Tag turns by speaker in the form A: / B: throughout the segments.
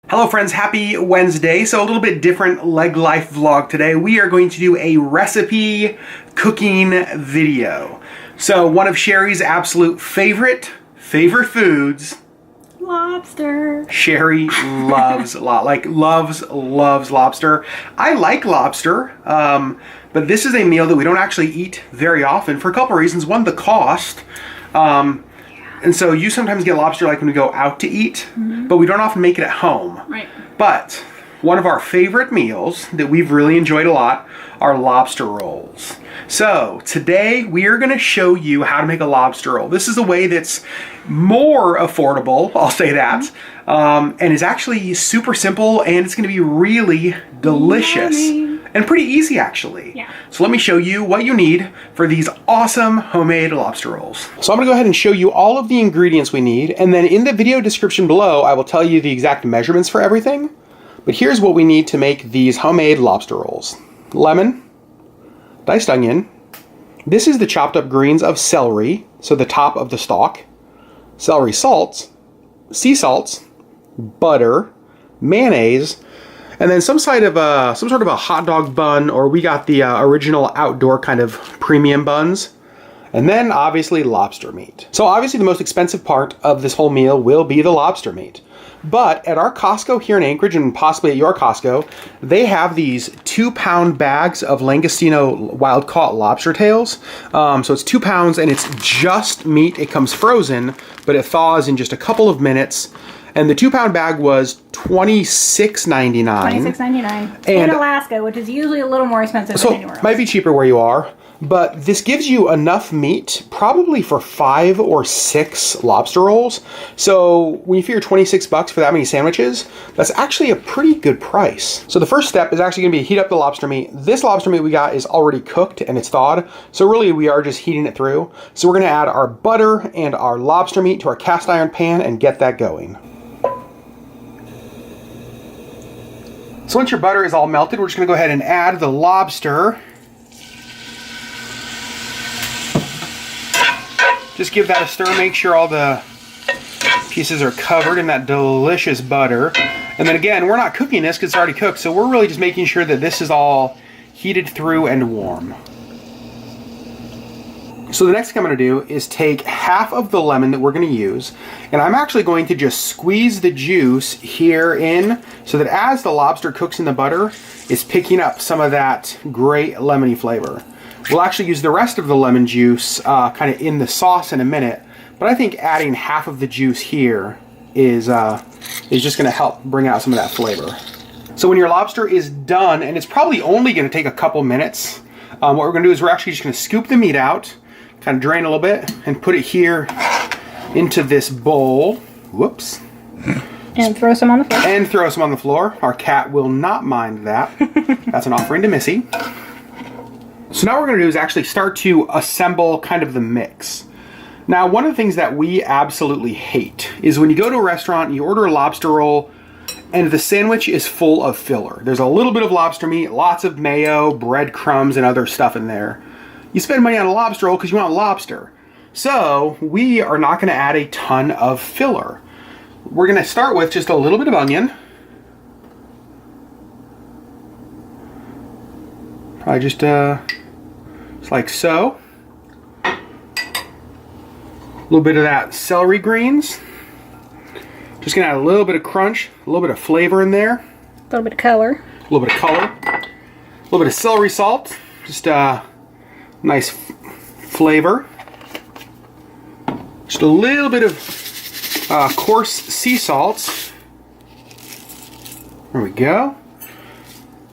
A: Hello friends, happy Wednesday. So a little bit different LeggLife vlog today. We are going to do a recipe cooking video. So one of Sherry's absolute favorite foods,
B: lobster.
A: Sherry loves loves lobster. I like lobster, but this is a meal that we don't actually eat very often for a couple reasons. One, the cost. And so you sometimes get lobster like when we go out to eat, but we don't often make it at home.
B: Right.
A: But one of our favorite meals that we've really enjoyed a lot are lobster rolls. So today we are going to show you how to make a lobster roll. This is a way that's more affordable, I'll say that, and is actually super simple, and it's going to be really delicious.
B: Yummy.
A: And pretty easy, actually.
B: Yeah.
A: So let me show you what you need for these awesome homemade lobster rolls. So I'm gonna go ahead and show you all of the ingredients we need, and then in the video description below, I will tell you the exact measurements for everything. But here's what we need to make these homemade lobster rolls. Lemon, diced onion. This is the chopped up greens of celery, so the top of the stalk. Celery salt, sea salt, butter, mayonnaise, and then some sort of a hot dog bun, or we got the original outdoor kind of premium buns. And then obviously lobster meat. So obviously the most expensive part of this whole meal will be the lobster meat. But at our Costco here in Anchorage, and possibly at your Costco, they have these 2-pound bags of Langostino wild caught lobster tails. So it's 2 pounds and it's just meat. It comes frozen, but it thaws in just a couple of minutes. And the 2-pound bag was $26.99.
B: $26.99 in Alaska, which is usually a little more expensive than anywhere else.
A: Might be cheaper where you are, but this gives you enough meat probably for 5 or 6 lobster rolls. So when you figure 26 bucks for that many sandwiches, that's actually a pretty good price. So the first step is actually going to be heat up the lobster meat. This lobster meat we got is already cooked and it's thawed, so really we are just heating it through. So we're going to add our butter and our lobster meat to our cast iron pan and get that going. So once your butter is all melted, we're just going to go ahead and add the lobster. Just give that a stir, make sure all the pieces are covered in that delicious butter. And then again, we're not cooking this because it's already cooked, so we're really just making sure that this is all heated through and warm. So the next thing I'm going to do is take half of the lemon that we're going to use, and I'm actually going to just squeeze the juice here in so that as the lobster cooks in the butter, it's picking up some of that great lemony flavor. We'll actually use the rest of the lemon juice kind of in the sauce in a minute, but I think adding half of the juice here is just going to help bring out some of that flavor. So when your lobster is done, and it's probably only going to take a couple minutes, what we're going to do is we're actually just going to scoop the meat out, kind of drain a little bit, and put it here into this bowl. Whoops.
B: And throw some on the floor.
A: And throw some on the floor. Our cat will not mind that. That's an offering to Missy. So now what we're going to do is actually start to assemble kind of the mix. Now, one of the things that we absolutely hate is when you go to a restaurant and you order a lobster roll and the sandwich is full of filler. There's a little bit of lobster meat, lots of mayo, breadcrumbs, and other stuff in there. You spend money on a lobster roll because you want lobster. So we are not going to add a ton of filler. We're going to start with just a little bit of onion. Probably just like so. A little bit of that celery greens. Just going to add a little bit of crunch, a little bit of flavor in there.
B: A little bit of color.
A: A little bit of color. A little bit of celery salt. Just nice flavor. Just a little bit of coarse sea salt. There we go.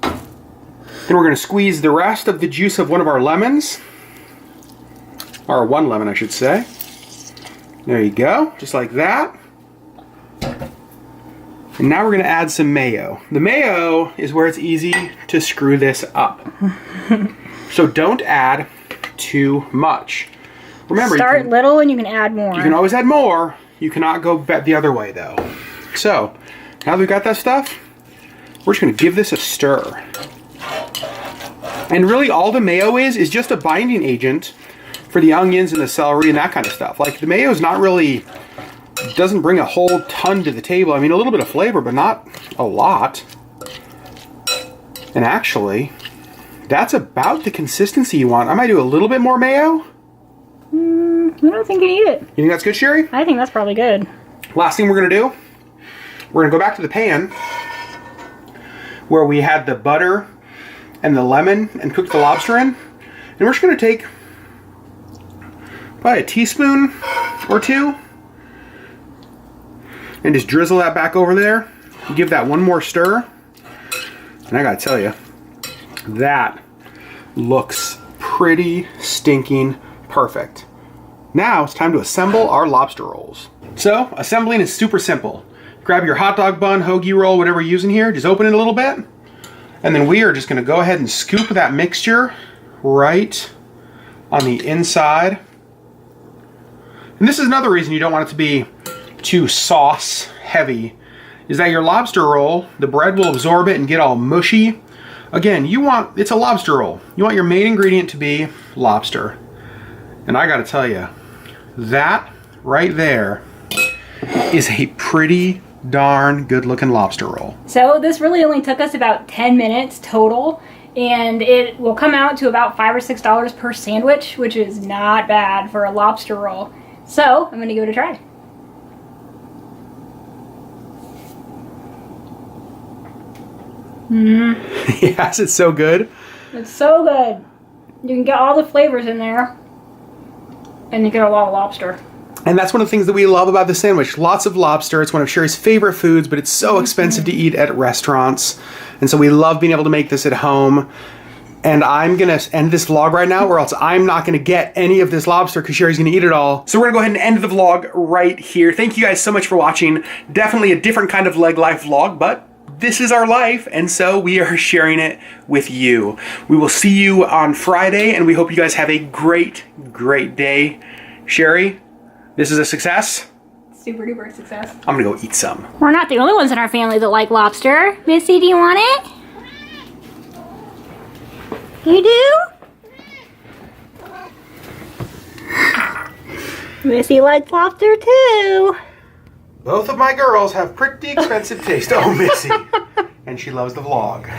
A: Then we're going to squeeze the rest of the juice of one of our lemons. Or one lemon, I should say. There you go. Just like that. And now we're going to add some mayo. The mayo is where it's easy to screw this up. So don't add too much. Remember,
B: start little and you can add more.
A: You can always add more. You cannot go the other way though. So now that we've got that stuff, we're just going to give this a stir. And really all the mayo is just a binding agent for the onions and the celery and that kind of stuff. Like the mayo is not really It doesn't bring a whole ton to the table. I mean, a little bit of flavor, but not a lot. And actually, that's about the consistency you want. I might do a little bit more mayo.
B: I don't think you need it.
A: You think that's good, Sherry?
B: I think that's probably good.
A: Last thing we're gonna do, we're gonna go back to the pan where we had the butter and the lemon and cooked the lobster in. And we're just gonna take probably a teaspoon or two and just drizzle that back over there. Give that one more stir. And I gotta tell you, that looks pretty stinking perfect. Now it's time to assemble our lobster rolls. So assembling is super simple. Grab your hot dog bun, hoagie roll, whatever you're using here, just open it a little bit. And then we are just gonna go ahead and scoop that mixture right on the inside. And this is another reason you don't want it to be too sauce heavy, is that your lobster roll, the bread will absorb it and get all mushy. Again, it's a lobster roll. You want your main ingredient to be lobster. And I gotta tell you, that right there is a pretty darn good looking lobster roll.
B: So this really only took us about 10 minutes total, and it will come out to about $5 or $6 per sandwich, which is not bad for a lobster roll. So I'm gonna give it a try.
A: Yes, it's so good.
B: It's so good. You can get all the flavors in there, and you get a lot of lobster.
A: And that's one of the things that we love about the sandwich. Lots of lobster. It's one of Sherry's favorite foods, but it's so expensive to eat at restaurants. And so we love being able to make this at home. And I'm gonna end this vlog right now, or else I'm not gonna get any of this lobster because Sherry's gonna eat it all. So we're gonna go ahead and end the vlog right here. Thank you guys so much for watching. Definitely a different kind of LeggLife vlog, but this is our life, and so we are sharing it with you. We will see you on Friday, and we hope you guys have a great, great day. Sherry, this is a success.
B: Super duper success.
A: I'm gonna go eat some.
B: We're not the only ones in our family that like lobster. Missy, do you want it? You do? Missy likes lobster too.
A: Both of my girls have pretty expensive taste. Oh, Missy. And she loves the vlog.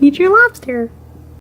B: Eat your lobster.